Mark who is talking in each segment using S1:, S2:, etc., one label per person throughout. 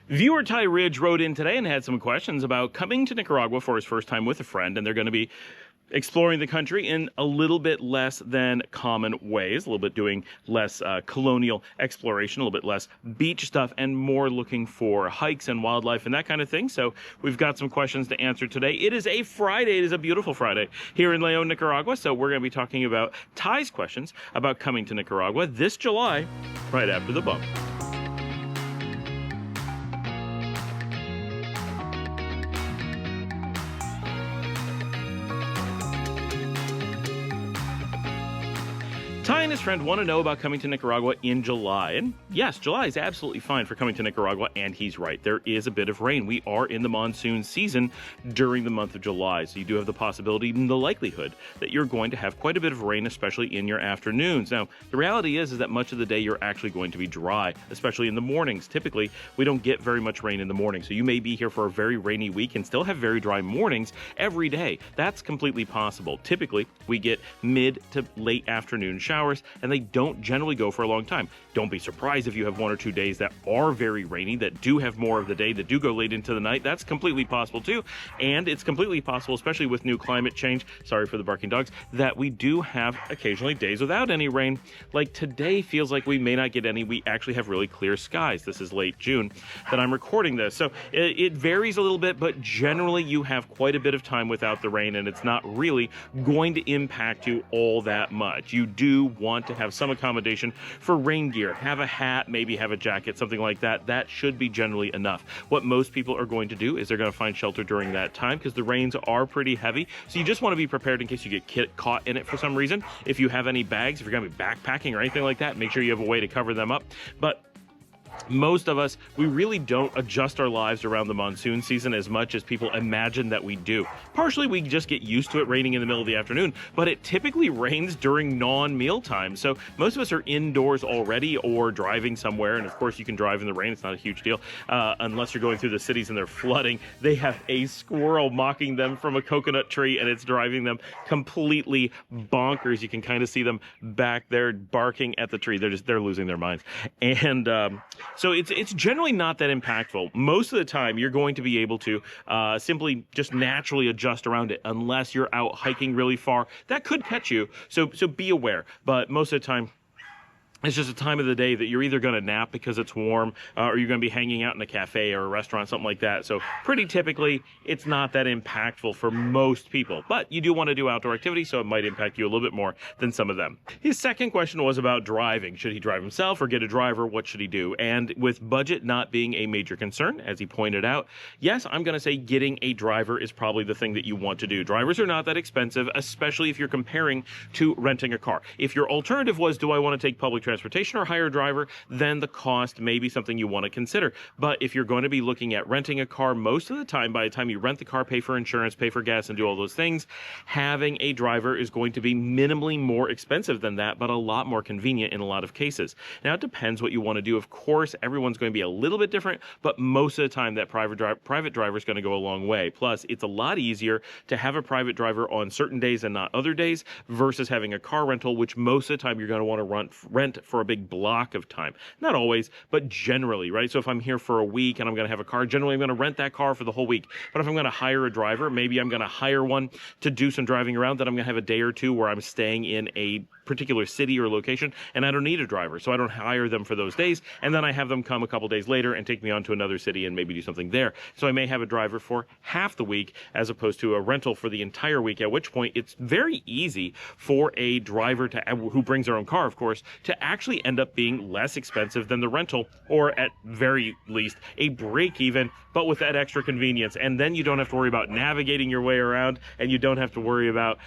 S1: Viewer Ty Ridge wrote in today and had some questions about coming to Nicaragua for his first time with a friend, and they're going to be exploring the country in a little bit less than common ways, a little bit doing less colonial exploration, a little bit less beach stuff, and more looking for hikes and wildlife and that kind of thing. So we've got some questions to answer today. It is a Friday. It is a beautiful Friday here in Leon, Nicaragua. So we're going to be talking about Ty's questions about coming to Nicaragua this July, right after the bump. Ty and his friend want to know about coming to Nicaragua in July. And yes, July is absolutely fine for coming to Nicaragua, and he's right. There is a bit of rain. We are in the monsoon season during the month of July, so you do have the possibility and the likelihood that you're going to have quite a bit of rain, especially in your afternoons. Now, the reality is that much of the day you're actually going to be dry, especially in the mornings. Typically, we don't get very much rain in the morning, so you may be here for a very rainy week and still have very dry mornings every day. That's completely possible. Typically, we get mid to late afternoon showers, and they don't generally go for a long time. Don't be surprised if you have 1 or 2 days that are very rainy, that do have more of the day, that do go late into the night. That's completely possible too. And it's completely possible, especially with new climate change, sorry for the barking dogs, that we do have occasionally days without any rain. Like today feels like we may not get any. We actually have really clear skies. This is late June that I'm recording this. So it varies a little bit, but generally you have quite a bit of time without the rain, and it's not really going to impact you all that much. You do want to have some accommodation for rain gear. Have a hat, maybe have a jacket, something like that. That should be generally enough. What most people are going to do is they're going to find shelter during that time because the rains are pretty heavy. So you just want to be prepared in case you get caught in it for some reason. If you have any bags, if you're going to be backpacking or anything like that, make sure you have a way to cover them up. But most of us, we really don't adjust our lives around the monsoon season as much as people imagine that we do. Partially, we just get used to it raining in the middle of the afternoon, but it typically rains during non-meal time. So most of us are indoors already or driving somewhere. And of course, you can drive in the rain. It's not a huge deal unless you're going through the cities and they're flooding. They have a squirrel mocking them from a coconut tree, and it's driving them completely bonkers. You can kind of see them back there barking at the tree. They're losing their minds. And so it's generally not that impactful. Most of the time, you're going to be able to simply just naturally adjust around it unless you're out hiking really far. That could catch you, so be aware. But most of the time, it's just a time of the day that you're either going to nap because it's warm or you're going to be hanging out in a cafe or a restaurant, something like that. So pretty typically, it's not that impactful for most people. But you do want to do outdoor activities, so it might impact you a little bit more than some of them. His second question was about driving. Should he drive himself or get a driver? What should he do? And with budget not being a major concern, as he pointed out, yes, I'm going to say getting a driver is probably the thing that you want to do. Drivers are not that expensive, especially if you're comparing to renting a car. If your alternative was, do I want to take public transportation or hire a driver, then the cost may be something you want to consider. But if you're going to be looking at renting a car, most of the time, by the time you rent the car, pay for insurance, pay for gas, and do all those things, having a driver is going to be minimally more expensive than that, but a lot more convenient in a lot of cases. Now, it depends what you want to do. Of course, everyone's going to be a little bit different, but most of the time, that private driver is going to go a long way. Plus, it's a lot easier to have a private driver on certain days and not other days versus having a car rental, which most of the time you're going to want to rent for a big block of time. Not always, but generally, right? So if I'm here for a week and I'm going to have a car, generally I'm going to rent that car for the whole week. But if I'm going to hire a driver, maybe I'm going to hire one to do some driving around, then I'm going to have a day or two where I'm staying in a particular city or location and I don't need a driver. So I don't hire them for those days. And then I have them come a couple days later and take me on to another city and maybe do something there. So I may have a driver for half the week as opposed to a rental for the entire week, at which point it's very easy for a driver who brings their own car, of course, to actually end up being less expensive than the rental, or at very least a break even, but with that extra convenience. And then you don't have to worry about navigating your way around, and you don't have to worry about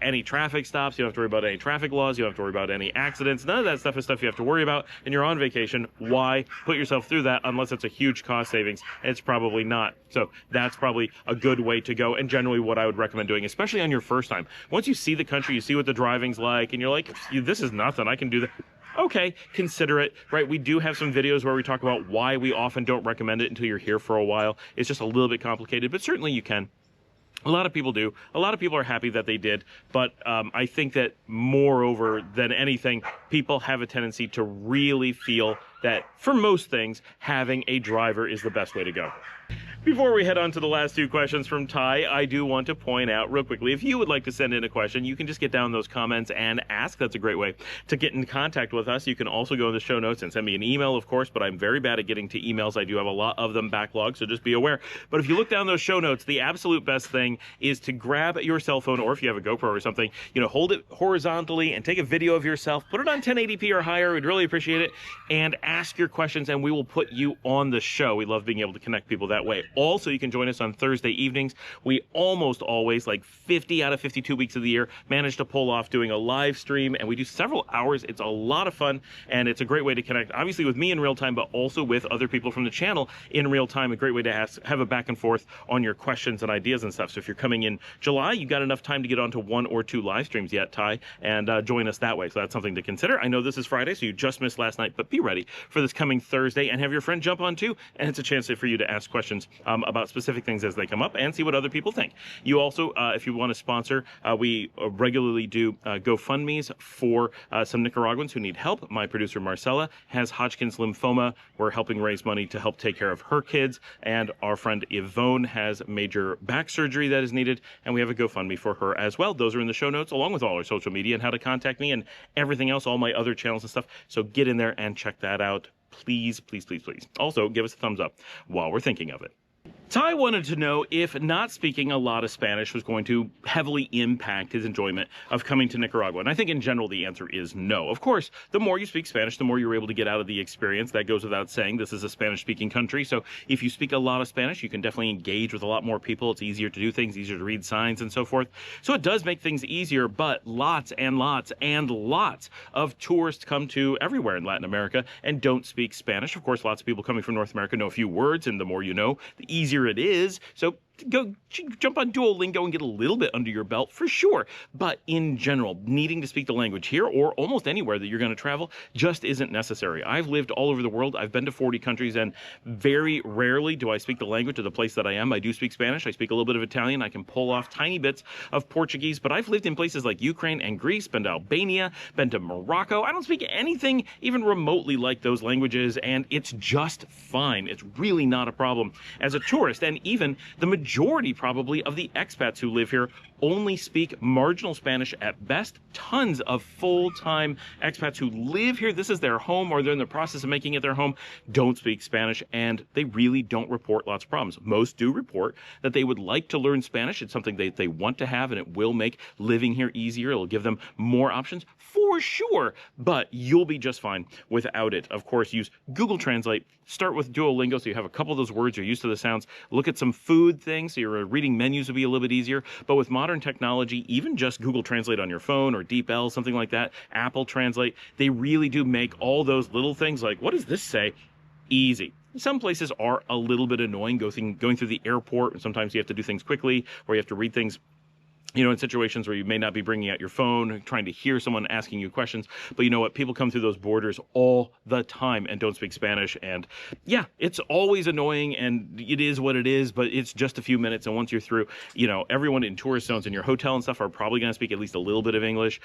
S1: any traffic stops. You don't have to worry about any traffic laws. You don't have to worry about any accidents. None of that stuff is stuff you have to worry about, and you're on vacation. Why put yourself through that unless it's a huge cost savings? And it's probably not. So that's probably a good way to go, and generally what I would recommend doing, especially on your first time. Once you see the country, you see what the driving's like, and you're like, this is nothing. I can do that. Okay, consider it, right? We do have some videos where we talk about why we often don't recommend it until you're here for a while. It's just a little bit complicated, but certainly you can. A lot of people do. A lot of people are happy that they did. But I think that moreover than anything, people have a tendency to really feel that for most things, having a driver is the best way to go. Before we head on to the last two questions from Ty, I do want to point out real quickly, if you would like to send in a question, you can just get down in those comments and ask. That's a great way to get in contact with us. You can also go in the show notes and send me an email, of course, but I'm very bad at getting to emails. I do have a lot of them backlogged, so just be aware. But if you look down those show notes, the absolute best thing is to grab your cell phone, or if you have a GoPro or something, hold it horizontally and take a video of yourself, put it on 1080p or higher. We'd really appreciate it, and ask your questions, and we will put you on the show. We love being able to connect people that way. Also, you can join us on Thursday evenings. We almost always, like 50 out of 52 weeks of the year, manage to pull off doing a live stream, and we do several hours. It's a lot of fun, and it's a great way to connect, obviously with me in real time, but also with other people from the channel in real time. A great way to have a back and forth on your questions and ideas and stuff. So if you're coming in July, you've got enough time to get onto 1 or 2 live streams yet, Ty, and join us that way. So that's something to consider. I know this is Friday, so you just missed last night, but be ready for this coming Thursday, and have your friend jump on too, and it's a chance for you to ask questions about specific things as they come up and see what other people think. You also, if you want to sponsor, we regularly do GoFundMes for some Nicaraguans who need help. My producer Marcela has Hodgkin's lymphoma. We're helping raise money to help take care of her kids, and our friend Ivonne has major back surgery that is needed, and we have a GoFundMe for her as well. Those are in the show notes, along with all our social media and how to contact me and everything else, all my other channels and stuff. So get in there and check that out. Please, please, please, please. Also, give us a thumbs up while we're thinking of it. Ty wanted to know if not speaking a lot of Spanish was going to heavily impact his enjoyment of coming to Nicaragua. And I think in general the answer is no. Of course, the more you speak Spanish, the more you're able to get out of the experience. That goes without saying. This is a Spanish-speaking country, so if you speak a lot of Spanish, you can definitely engage with a lot more people. It's easier to do things, easier to read signs and so forth. So it does make things easier, but lots and lots and lots of tourists come to everywhere in Latin America and don't speak Spanish. Of course, lots of people coming from North America know a few words, and the more you know, the easier it is. So go jump on Duolingo and get a little bit under your belt for sure. But in general, needing to speak the language here or almost anywhere that you're going to travel just isn't necessary. I've lived all over the world. I've been to 40 countries, and very rarely do I speak the language of the place that I am. I do speak Spanish. I speak a little bit of Italian. I can pull off tiny bits of Portuguese, but I've lived in places like Ukraine and Greece, been to Albania, been to Morocco. I don't speak anything even remotely like those languages, and it's just fine. It's really not a problem as a tourist. And even the majority probably of the expats who live here only speak marginal Spanish at best. Tons of full-time expats who live here, this is their home or they're in the process of making it their home, don't speak Spanish, and they really don't report lots of problems. Most do report that they would like to learn Spanish. It's something they want to have, and it will make living here easier. It'll give them more options for sure, but you'll be just fine without it. Of course, use Google Translate. Start with Duolingo so you have a couple of those words, you're used to the sounds. Look at some food things so your reading menus will be a little bit easier. But with modern technology, even just Google Translate on your phone or DeepL, something like that, Apple Translate, they really do make all those little things like, what does this say, easy. Some places are a little bit annoying going through the airport, and sometimes you have to do things quickly or you have to read things in situations where you may not be bringing out your phone, trying to hear someone asking you questions. But you know what? People come through those borders all the time and don't speak Spanish. And yeah, it's always annoying, and it is what it is, but it's just a few minutes. And once you're through, everyone in tourist zones in your hotel and stuff are probably going to speak at least a little bit of English.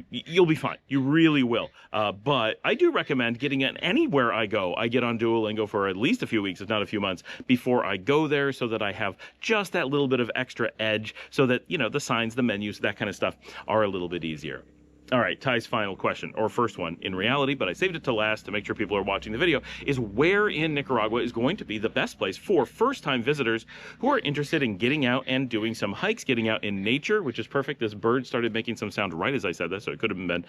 S1: You'll be fine. You really will. But I do recommend getting it anywhere I go. I get on Duolingo for at least a few weeks, if not a few months, before I go there, so that I have just that little bit of extra edge, so that, the signs, the menus, that kind of stuff are a little bit easier. All right, Ty's final question, or first one in reality, but I saved it to last to make sure people are watching the video, is where in Nicaragua is going to be the best place for first-time visitors who are interested in getting out and doing some hikes, getting out in nature, which is perfect. This bird started making some sound right as I said this, so it could have been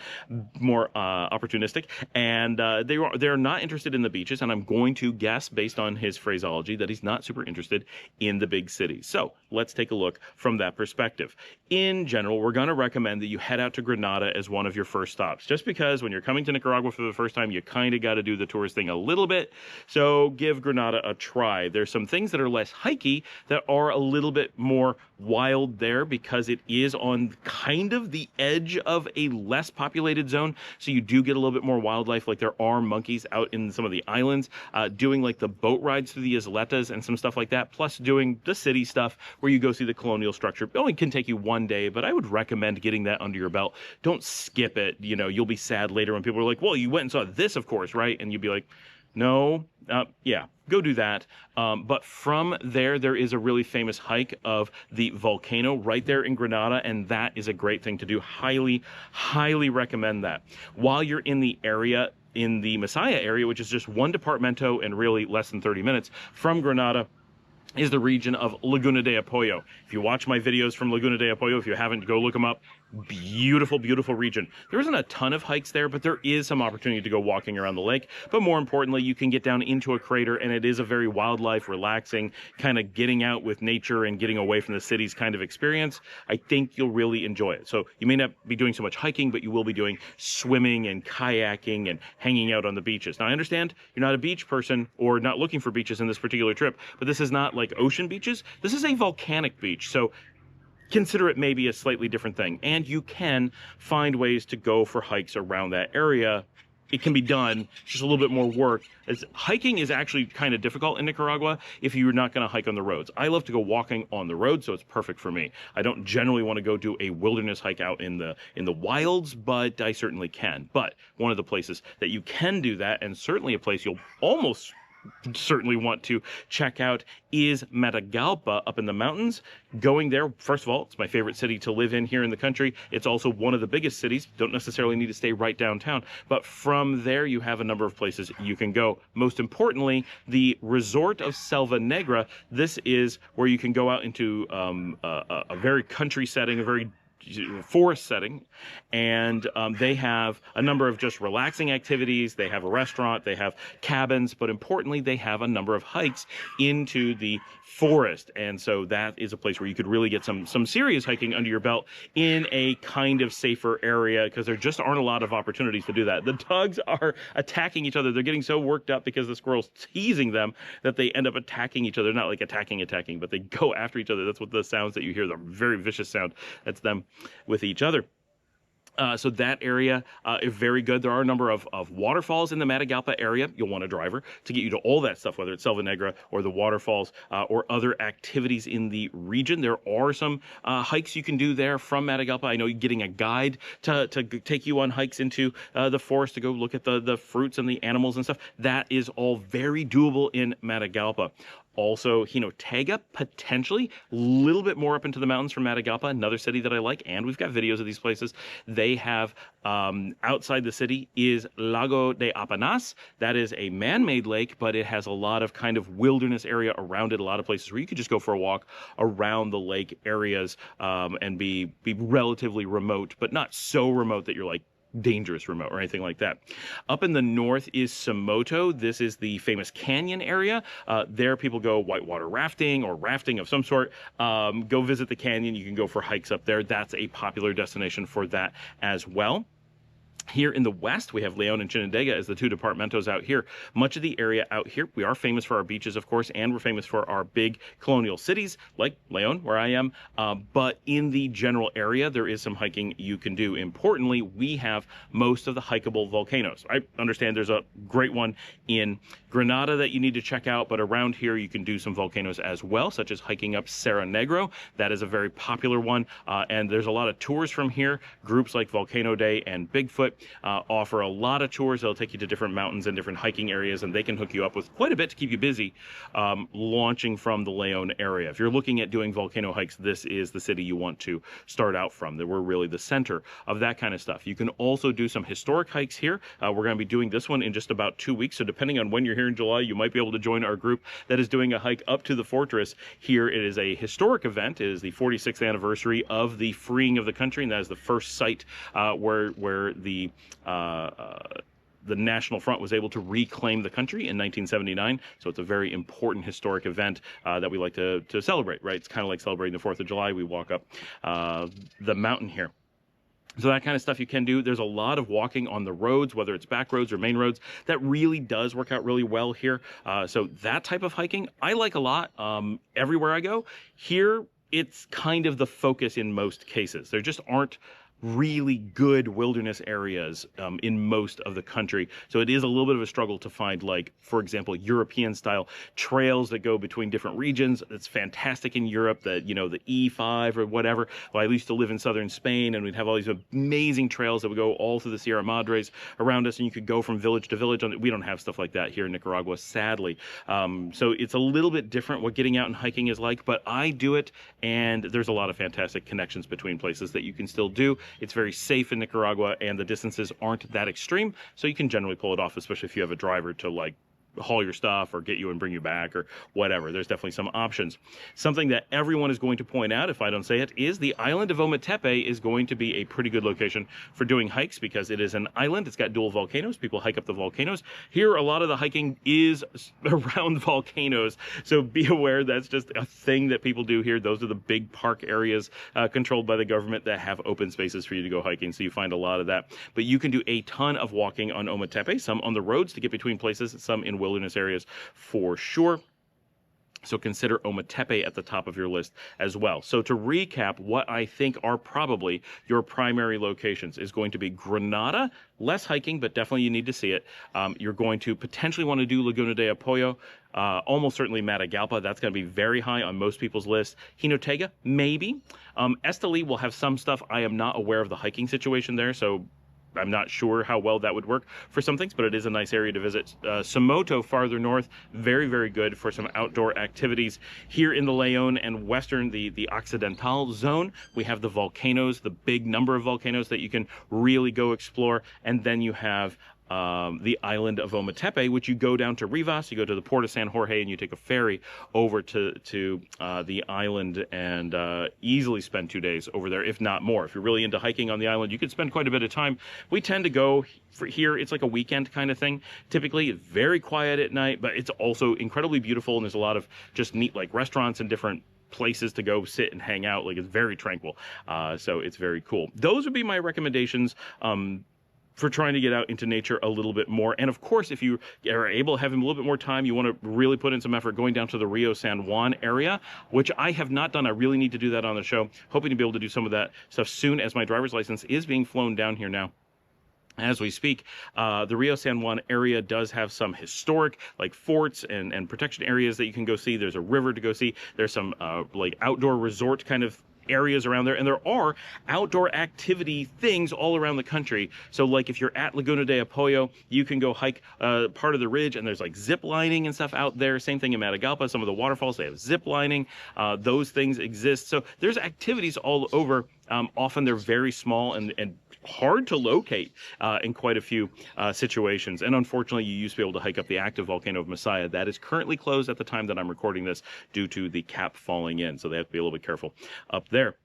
S1: more opportunistic. And they're not interested in the beaches, and I'm going to guess, based on his phraseology, that he's not super interested in the big cities. So let's take a look from that perspective. In general, we're going to recommend that you head out to Granada as one of your first stops, just because when you're coming to Nicaragua for the first time, you kind of got to do the tourist thing a little bit. So give Granada a try. There's some things that are less hikey that are a little bit more wild there, because it is on kind of the edge of a less populated zone. So you do get a little bit more wildlife. Like there are monkeys out in some of the islands, doing like the boat rides through the isletas and some stuff like that, plus doing the city stuff where you go see the colonial structure. It only can take you one day, but I would recommend getting that under your belt. Don't skip it. You know, you'll be sad later when people are like, well, you went and saw this, of course, right? And you'd be like, no, yeah, go do that. But from there, there is a really famous hike of the volcano right there in Granada, and that is a great thing to do. Highly, highly recommend that. While you're in the area, in the Messiah area, which is just one departamento and really less than 30 minutes from Granada, is the region of Laguna de Apoyo. If you watch my videos from Laguna de Apoyo, if you haven't, go look them up. Beautiful, beautiful region. There isn't a ton of hikes there, but there is some opportunity to go walking around the lake. But more importantly, you can get down into a crater, and it is a very wildlife, relaxing, kind of getting out with nature and getting away from the cities kind of experience. I think you'll really enjoy it. So you may not be doing so much hiking, but you will be doing swimming and kayaking and hanging out on the beaches. Now, I understand you're not a beach person or not looking for beaches in this particular trip, but this is not like ocean beaches. This is a volcanic beach. So consider it maybe a slightly different thing. And you can find ways to go for hikes around that area. It can be done, just a little bit more work. Hiking is actually kind of difficult in Nicaragua if you're not going to hike on the roads. I love to go walking on the road, so it's perfect for me. I don't generally want to go do a wilderness hike out in the wilds, but I certainly can. But one of the places that you can do that, and certainly a place you'll almost certainly want to check out, is Matagalpa up in the mountains. Going there, first of all, it's my favorite city to live in here in the country. It's also one of the biggest cities. Don't necessarily need to stay right downtown, but from there you have a number of places you can go. Most importantly, the resort of Selva Negra. This is where you can go out into a very country setting, a very forest setting, and they have a number of just relaxing activities. They have a restaurant, they have cabins, but importantly, they have a number of hikes into the forest. And so that is a place where you could really get some serious hiking under your belt in a kind of safer area, because there just aren't a lot of opportunities to do that. The dogs are attacking each other. They're getting so worked up because the squirrel's teasing them that they end up attacking each other. Not like attacking, but they go after each other. That's what the sounds that you hear, the very vicious sound. That's them with each other. So that area is very good. There are a number of waterfalls in the Matagalpa area. You'll want a driver to get you to all that stuff, whether it's Selva Negra or the waterfalls or other activities in the region. There are some hikes you can do there from Matagalpa. I know you're getting a guide to take you on hikes into the forest to go look at the fruits and the animals and stuff. That is all very doable in Matagalpa. Also, Jinotega, potentially a little bit more up into the mountains from Matagalpa, another city that I like, and we've got videos of these places. They have, outside the city is Lago de Apanas. That is a man-made lake, but it has a lot of kind of wilderness area around it, a lot of places where you could just go for a walk around the lake areas and be relatively remote, but not so remote that you're like, dangerous remote or anything like that. Up in the north is Somoto. This is the famous canyon area. There people go whitewater rafting or rafting of some sort. Go visit the canyon. You can go for hikes up there. That's a popular destination for that as well. Here in the west, we have Leon and Chinandega as the two departamentos out here. Much of the area out here, we are famous for our beaches, of course, and we're famous for our big colonial cities, like Leon, where I am. But in the general area, there is some hiking you can do. Importantly, we have most of the hikeable volcanoes. I understand there's a great one in Granada that you need to check out, but around here, you can do some volcanoes as well, such as hiking up Cerro Negro. That is a very popular one, and there's a lot of tours from here. Groups like Volcano Day and Bigfoot offer a lot of tours. They'll take you to different mountains and different hiking areas, and they can hook you up with quite a bit to keep you busy launching from the Leon area. If you're looking at doing volcano hikes, this is the city you want to start out from. We're really the center of that kind of stuff. You can also do some historic hikes here. We're going to be doing this one in just about 2 weeks, so depending on when you're here in July, you might be able to join our group that is doing a hike up to the fortress here. It is a historic event. It is the 46th anniversary of the freeing of the country, and that is the first site where the National Front was able to reclaim the country in 1979. So it's a very important historic event that we like to celebrate, right? It's kind of like celebrating the 4th of July. We walk up the mountain here. So that kind of stuff you can do. There's a lot of walking on the roads, whether it's back roads or main roads. That really does work out really well here. So that type of hiking, I like a lot everywhere I go. Here, it's kind of the focus in most cases. There just aren't really good wilderness areas in most of the country. So it is a little bit of a struggle to find, like, for example, European style trails that go between different regions. It's fantastic in Europe, the E5 or whatever. Well, I used to live in southern Spain, and we'd have all these amazing trails that would go all through the Sierra Madres around us, and you could go from village to village. We don't have stuff like that here in Nicaragua, sadly. So it's a little bit different what getting out and hiking is like, but I do it, and there's a lot of fantastic connections between places that you can still do. It's very safe in Nicaragua, and the distances aren't that extreme, so you can generally pull it off, especially if you have a driver to, like, haul your stuff or get you and bring you back or whatever. There's definitely some options. Something that everyone is going to point out, if I don't say it, is the island of Ometepe is going to be a pretty good location for doing hikes because it is an island. It's got dual volcanoes. People hike up the volcanoes. Here, a lot of the hiking is around volcanoes, so be aware that's just a thing that people do here. Those are the big park areas controlled by the government that have open spaces for you to go hiking, so you find a lot of that. But you can do a ton of walking on Ometepe, some on the roads to get between places, some in wilderness areas for sure. So consider Ometepe at the top of your list as well. So to recap, what I think are probably your primary locations is going to be Granada, less hiking, but definitely you need to see it. You're going to potentially want to do Laguna de Apoyo, almost certainly Matagalpa. That's going to be very high on most people's list. Jinotega, maybe. Esteli will have some stuff. I am not aware of the hiking situation there, so I'm not sure how well that would work for some things, but it is a nice area to visit. Somoto, farther north, very, very good for some outdoor activities. Here in the Leon and western, the Occidental zone, we have the volcanoes, the big number of volcanoes that you can really go explore. And then you have the island of Ometepe, which you go down to Rivas, you go to the port of San Jorge, and you take a ferry over to the island and easily spend 2 days over there, if not more. If you're really into hiking on the island, you could spend quite a bit of time. We tend to go for here, it's like a weekend kind of thing. Typically, it's very quiet at night, but it's also incredibly beautiful, and there's a lot of just neat, like, restaurants and different places to go sit and hang out. Like, it's very tranquil. So it's very cool. Those would be my recommendations for trying to get out into nature a little bit more. And of course, if you are able to have a little bit more time, you want to really put in some effort going down to the Rio San Juan area, which I have not done. I really need to do that on the show. Hoping to be able to do some of that stuff soon, as my driver's license is being flown down here now as we speak. The Rio San Juan area does have some historic, like, forts and protection areas that you can go see. There's a river to go see. There's some like outdoor resort kind of areas around there, and there are outdoor activity things all around the country. So, like, if you're at Laguna de Apoyo, you can go hike part of the ridge, and there's, like, zip lining and stuff out there. Same thing in Matagalpa. Some of the waterfalls, they have zip lining. Those things exist. So there's activities all over. Often they're very small and hard to locate in quite a few situations. And unfortunately, you used to be able to hike up the active volcano of Masaya. That is currently closed at the time that I'm recording this due to the cap falling in. So they have to be a little bit careful up there.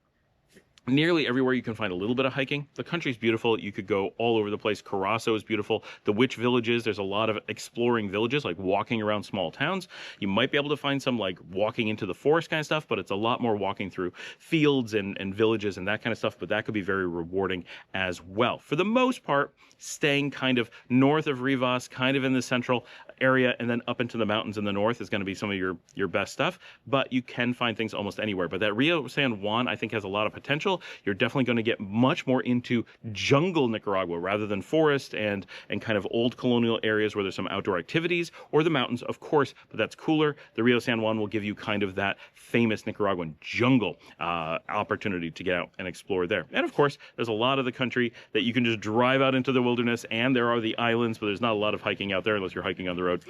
S1: Nearly everywhere you can find a little bit of hiking. The country's beautiful. You could go all over the place. Carazo is beautiful. The witch villages, there's a lot of exploring villages, like walking around small towns. You might be able to find some, like, walking into the forest kind of stuff, but it's a lot more walking through fields and villages and that kind of stuff, but that could be very rewarding as well. For the most part, staying kind of north of Rivas, kind of in the central area, and then up into the mountains in the north is going to be some of your best stuff, but you can find things almost anywhere. But that Rio San Juan, I think, has a lot of potential. You're definitely going to get much more into jungle Nicaragua rather than forest and kind of old colonial areas where there's some outdoor activities, or the mountains, of course, but that's cooler. The Rio San Juan will give you kind of that famous Nicaraguan jungle opportunity to get out and explore there. And of course, there's a lot of the country that you can just drive out into the wilderness, and there are the islands, but there's not a lot of hiking out there unless you're hiking on the road.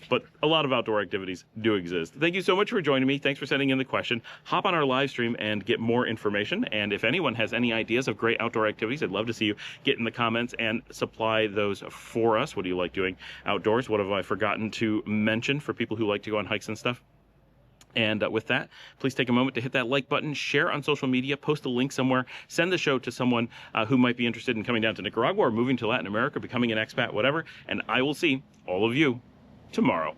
S1: But a lot of outdoor activities do exist. Thank you so much for joining me. Thanks for sending in the question. Hop on our live stream and get more information. And if anyone has any ideas of great outdoor activities, I'd love to see you get in the comments and supply those for us. What do you like doing outdoors? What have I forgotten to mention for people who like to go on hikes and stuff? And with that, please take a moment to hit that like button, share on social media, post a link somewhere, send the show to someone who might be interested in coming down to Nicaragua or moving to Latin America, becoming an expat, whatever. And I will see all of you tomorrow.